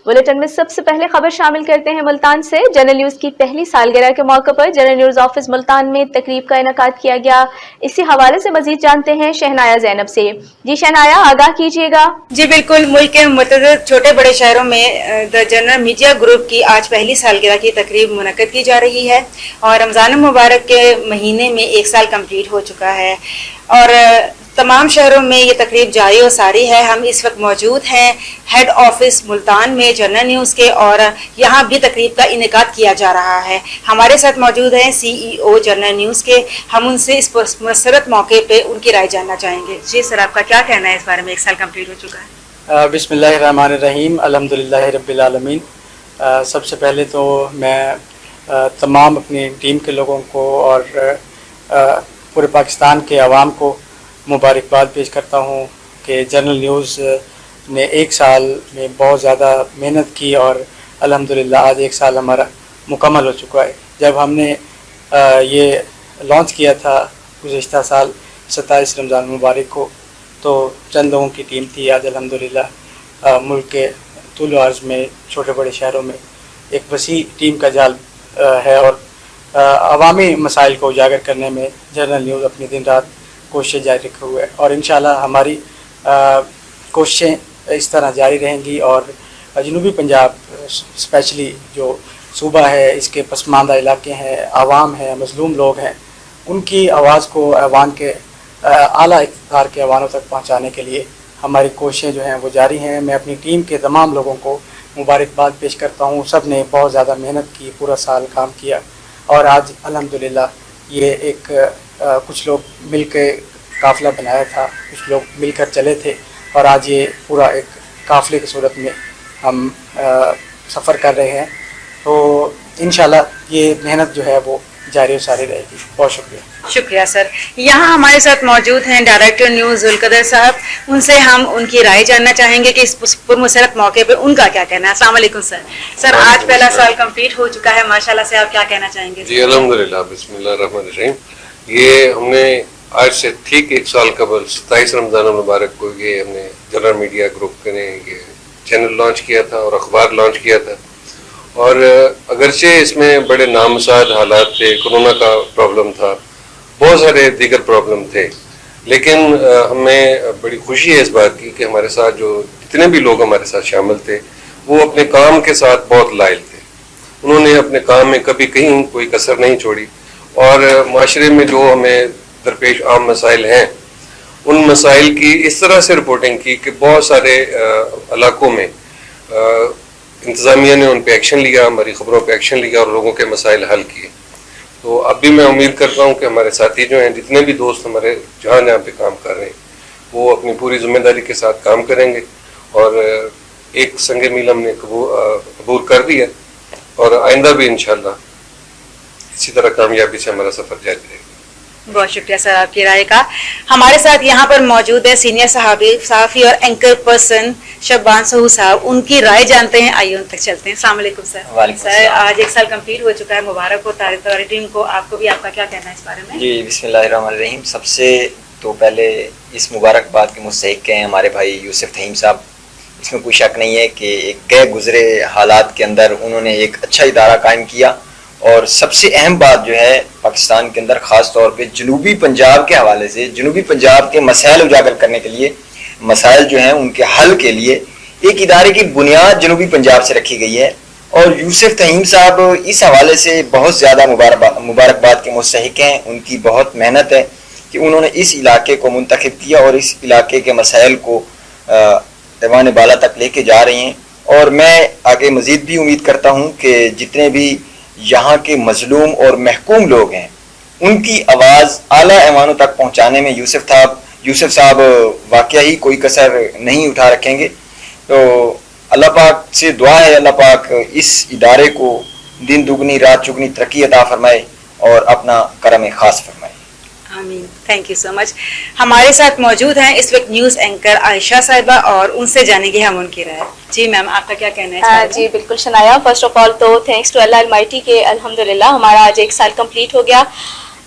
Bulletin में सबसे पहले खबर शामिल करते हैं मुल्तान से। जनरल न्यूज की पहली सालगिरह के मौके पर जनरल न्यूज ऑफिस मुल्तान में तकरीब का इनेकाद किया गया। इसी हवाले से मजीद जानते हैं शहनाया जैनब से। जी शहनाया, आगाह कीजिएगा। जी बिल्कुल, मुल्क के मुतअद्दिद छोटे बड़े शहरों में द जनरल मीडिया ग्रुप की आज पहली सालगिरह की तकरीब मुनक्कद की जा रही है और रमज़ान मुबारक के महीने में 1 साल कंप्लीट हो चुका है और तमाम शहरों में ये तकरीब जारी और सारी है। हम इस वक्त मौजूद हैं हेड ऑफिस मुल्तान में जनरल न्यूज़ के और यहाँ भी तकरीब का इनेकाद किया जा रहा है। हमारे साथ मौजूद हैं CEO जनरल न्यूज़ के। हम उनसे इस मुनसरत मौके पे उनकी राय जानना चाहेंगे। जी सर, आपका क्या कहना है इस बारे में? 1 साल कंप्लीट हो चुका है। बिस्मिल्लाहिर्रहमानिर्रहीम, अल्हम्दुलिल्लाहि रब्बिल आलमीन। सबसे पहले तो मैं तमाम अपनी टीम के लोगों को और पूरे पाकिस्तान के अवाम को मुबारकबाद पेश करता हूँ कि जनरल न्यूज़ ने 1 साल में बहुत ज़्यादा मेहनत की और अल्हम्दुलिल्लाह आज 1 साल हमारा मुकम्मल हो चुका है। जब हमने ये लॉन्च किया था गुज़िश्ता साल 27 रमज़ान मुबारक को, तो चंद लोगों की टीम थी। आज अल्हम्दुलिल्लाह मुल्क के तुल अर्ज़ में छोटे बड़े शहरों में एक वसी टीम का जाल है और अवामी मसाइल को उजागर करने में जनरल न्यूज़ अपनी दिन रात कोशिशें जारी रखे हुए है और इंशाल्लाह हमारी कोशिशें इस तरह जारी रहेंगी और जनूबी पंजाब स्पेशली जो सूबा है, इसके पसमानदा इलाके हैं, आवाम हैं, मज़लूम लोग हैं, उनकी आवाज़ को ऐवान के आला इक़्तिदार के ऐवानों तक पहुँचाने के लिए हमारी कोशिशें जो हैं वो जारी हैं। मैं अपनी टीम के तमाम लोगों को मुबारकबाद पेश करता हूँ। सब ने बहुत ज़्यादा मेहनत की, पूरा साल काम किया और आज अल्हम्दुलिल्लाह ये एक कुछ लोग मिल के काफ़िला बनाया था, कुछ लोग मिलकर चले थे और आज ये पूरा एक काफ़िले की सूरत में हम सफ़र कर रहे हैं। तो इंशाल्लाह ये मेहनत जो है वो जारी और सारी रहेगी। बहुत शुक्रिया। शुक्रिया सर। यहाँ हमारे साथ मौजूद हैं डायरेक्टर न्यूज़ ज़ुल्कदर साहब। उनसे हम उनकी राय जानना चाहेंगे कि इस पुरमसरत मौके पे उनका क्या कहना है। अस्सलाम वालेकुम सर। सर, आज पहला साल कंप्लीट हो चुका है माशाल्लाह से, आप क्या कहना चाहेंगे? जी अल्हम्दुलिल्लाह, बिस्मिल्लाहिर्रहमानिर्रहीम। ये हमने आज से ठीक 1 साल कबल 27 रमज़ान मुबारक को ये हमने जनरल मीडिया ग्रुप ने ये चैनल लॉन्च किया था और अखबार लॉन्च किया था और अगरचे इसमें बड़े नामुसाद हालात थे, कोरोना का प्रॉब्लम था, बहुत सारे दीगर प्रॉब्लम थे, लेकिन हमें बड़ी खुशी है इस बात की कि हमारे साथ जो जितने भी लोग हमारे साथ शामिल थे वो अपने काम के साथ बहुत लायल थे। उन्होंने अपने काम में कभी कहीं कोई कसर नहीं छोड़ी और माशरे में जो हमें दरपेश आम मसाइल हैं उन मसाइल की इस तरह से रिपोर्टिंग की कि बहुत सारे इलाकों में इंतज़ामिया ने उन पर एक्शन लिया, हमारी ख़बरों पर एक्शन लिया और लोगों के मसाइल हल किए। तो अब भी मैं उम्मीद करता हूँ कि हमारे साथी जो हैं, जितने भी दोस्त हमारे जहाँ जहाँ पे काम कर रहे हैं, वो अपनी पूरी जिम्मेदारी के साथ काम करेंगे और एक संगे मील हमने कबूल कर दिया और आइंदा भी इंशाल्लाह इसी तरह कामयाबी से हमारा सफ़र जारी रहेगा। बहुत शुक्रिया सर आपकी राय का। हमारे साथ यहाँ पर मौजूद है सीनियर सहाफ़ी और एंकर पर्सन शब्बान सहू साहब। उनकी राय जानते हैं, आइए उन तक चलते हैं। अस्सलाम वालेकुम सर। सर, आज 1 साल कंप्लीट हो चुका है, मुबारक हो तारी टीम को, आपको भी। आपका क्या कहना है इस बारे में? जी बिस्मिल्लाहिर्रहमानिर्रहीम। सबसे तो पहले इस मुबारकबाद के मुस्तहिक़ हैं हमारे भाई यूसुफ तहीम साहब। इसमें कोई शक नहीं है कि एक गए गुजरे हालात के अंदर उन्होंने एक अच्छा इदारा कायम किया और सबसे अहम बात जो है पाकिस्तान के अंदर ख़ास तौर पे जनूबी पंजाब के हवाले से जनूबी पंजाब के मसाइल उजागर करने के लिए, मसाइल जो हैं उनके हल के लिए एक इदारे की बुनियाद जनूबी पंजाब से रखी गई है और यूसुफ तहीम साहब इस हवाले से बहुत ज़्यादा मुबारकबाद के मुस्तहिक़ हैं। उनकी बहुत मेहनत है कि उन्होंने इस इलाके को मुंतखब किया और इस इलाके के मसाइल को ऐवान बाला तक लेके जा रही हैं और मैं आगे मज़ीद भी उम्मीद करता हूँ कि जितने भी यहाँ के मजलूम और महकूम लोग हैं उनकी आवाज़ आला ऐवानों तक पहुँचाने में यूसुफ साहब वाकया ही कोई कसर नहीं उठा रखेंगे। तो अल्लाह पाक से दुआ है, अल्लाह पाक इस इदारे को दिन दुगनी रात चुगनी तरक्की अता फरमाए और अपना करम खास फरमाए। आमीन। Thank you so much. हमारे साथ मौजूद हैं इस वक्त न्यूज़ एंकर आयशा साहिबा और उनसे जानेंगे हम उनकी राय। जी मैम, आपका क्या कहना है? जी बिल्कुल शनाया, फर्स्ट ऑफ ऑल तो थैंक्स टू अल्लाह अलमाइटी के अल्हम्दुलिल्लाह हमारा आज 1 साल कंप्लीट हो गया।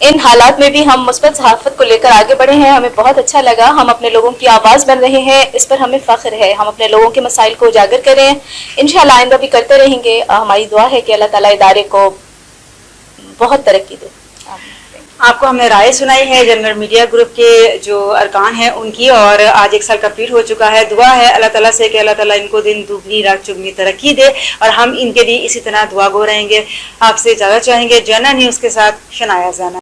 ان حالات میں بھی ہم مثبت صحافت کو لے کر آگے بڑھے ہیں, ہمیں بہت اچھا لگا. ہم اپنے لوگوں کی آواز بن رہے ہیں, اس پر ہمیں فخر ہے. ہم اپنے لوگوں کے مسائل کو اجاگر کریں, انشاءاللہ آئندہ بھی کرتے رہیں گے. ہماری دعا ہے کہ اللہ تعالیٰ ادارے کو بہت ترقی دے. آپ کو ہم نے رائے سنائی ہے جنرل میڈیا گروپ کے جو ارکان ہیں ان کی, اور آج 1 سال کمپلیٹ ہو چکا ہے. دعا ہے اللہ تعالیٰ سے کہ اللہ تعالیٰ ان کو دن دگنی رات چگنی ترقی دے, اور ہم ان کے لیے اسی طرح دعا گو رہیں گے. آپ سے اجازت چاہیں گے. جنرل نیوز کے ساتھ شنایا زینب.